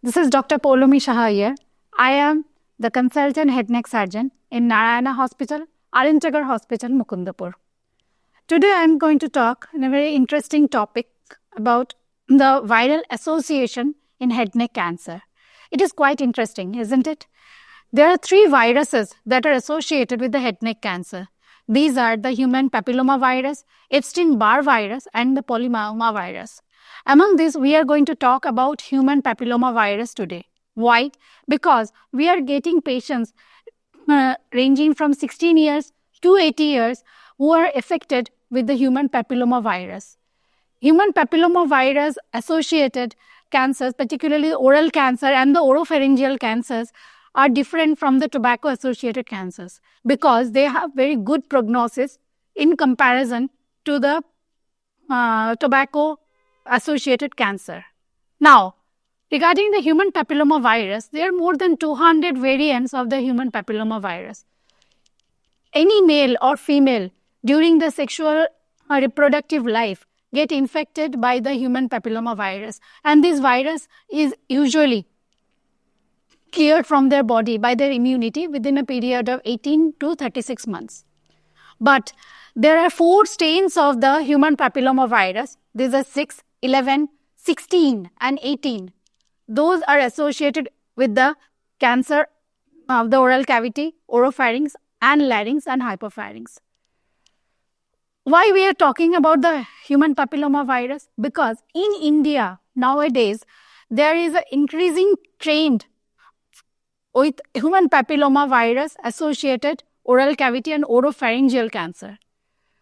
This is Dr. Polomi Shah here. I am the consultant head neck surgeon in Narayana Hospital, Arintagar Hospital, Mukundapur. Today I am going to talk on a very interesting topic about the viral association in head neck cancer. It is quite interesting, isn't it? There are 3 viruses that are associated with the head neck cancer. These are the human papilloma virus, Epstein-Barr virus, and the polymyoma virus. Among these, we are going to talk about human papilloma virus today. Why? Because we are getting patients ranging from 16 years to 80 years who are affected with the human papilloma virus. Human papilloma virus associated cancers, particularly oral cancer and the oropharyngeal cancers, are different from the tobacco associated cancers because they have very good prognosis in comparison to the tobacco associated cancer. Now, regarding the human papilloma virus, there are more than 200 variants of the human papilloma virus. Any male or female during the sexual or reproductive life get infected by the human papilloma virus, and this virus is usually cleared from their body by their immunity within a period of 18 to 36 months. But there are 4 strains of the human papilloma virus. These are 6, 11, 16 and 18. Those are associated with the cancer of the oral cavity, oropharynx and larynx and hypopharynx. Why we are talking about the human papilloma virus? Because in India nowadays there is an increasing trend with human papilloma virus associated oral cavity and oropharyngeal cancer.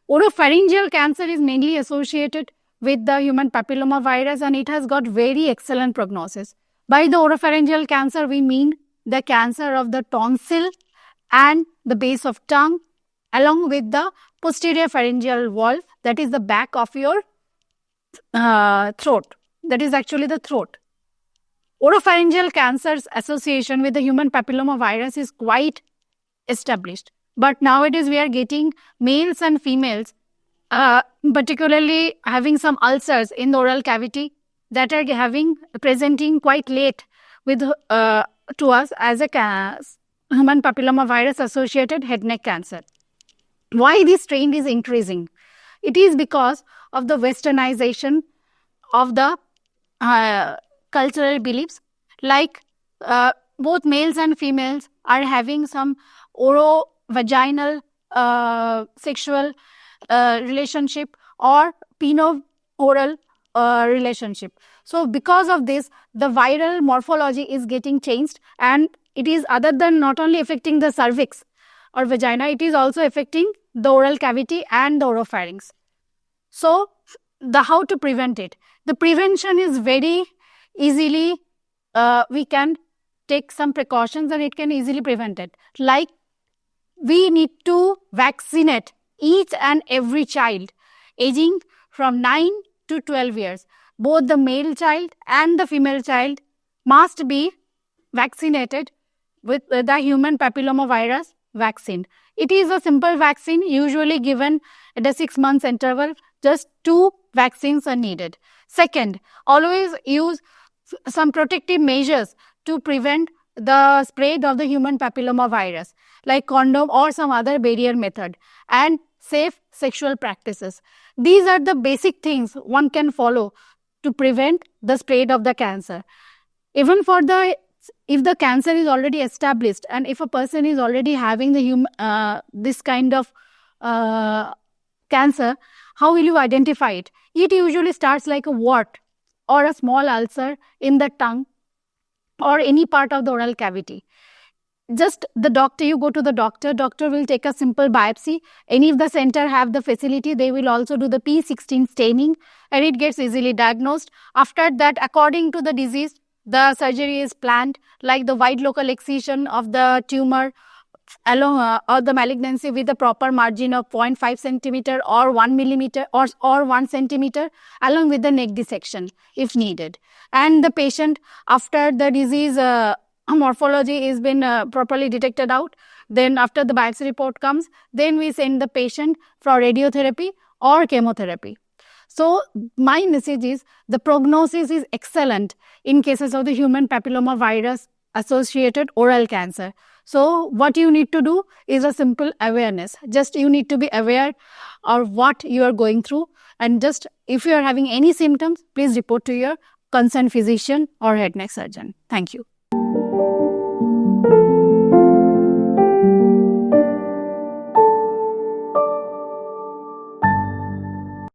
Oropharyngeal cancer is mainly associated with the human papilloma virus and it has got very excellent prognosis. By the oropharyngeal cancer, we mean the cancer of the tonsil and the base of tongue along with the posterior pharyngeal valve, that is the back of your throat. That is actually the throat. Oropharyngeal cancer's association with the human papilloma virus is quite established. But nowadays we are getting males and females, particularly having some ulcers in the oral cavity that are presenting quite late with to us as a human papilloma virus associated head neck cancer. Why this trend is increasing? It is because of the westernization of the cultural beliefs, like both males and females are having some orovaginal sexual relationship or peno-oral relationship. So because of this, the viral morphology is getting changed and it is other than not only affecting the cervix or vagina, it is also affecting the oral cavity and the oropharynx. So how to prevent it? The prevention is very easily, we can take some precautions and it can easily prevent it. Like we need to vaccinate each and every child aging from 9 to 12 years. Both the male child and the female child must be vaccinated with the human papilloma virus vaccine. It is a simple vaccine usually given at a 6 months interval. Just 2 vaccines are needed. Second, always use some protective measures to prevent the spread of the human papilloma virus, like condom or some other barrier method, and safe sexual practices. These are the basic things one can follow to prevent the spread of the cancer. Even for if the cancer is already established and if a person is already having this kind of cancer, how will you identify it? It usually starts like a wart or a small ulcer in the tongue or any part of the oral cavity. Just you go to the doctor will take a simple biopsy. Any of the center have the facility, they will also do the P16 staining and it gets easily diagnosed. After that, according to the disease, the surgery is planned, like the wide local excision of the tumor along or the malignancy with the proper margin of 0.5 centimeter or 1 millimeter or 1 centimeter along with the neck dissection if needed. And the patient, after the disease morphology has been properly detected out, then after the biopsy report comes, then we send the patient for radiotherapy or chemotherapy. So my message is the prognosis is excellent in cases of the human papilloma virus associated oral cancer. So what you need to do is a simple awareness. Just you need to be aware of what you are going through, and just if you are having any symptoms, please report to your concerned physician or head neck surgeon. Thank you.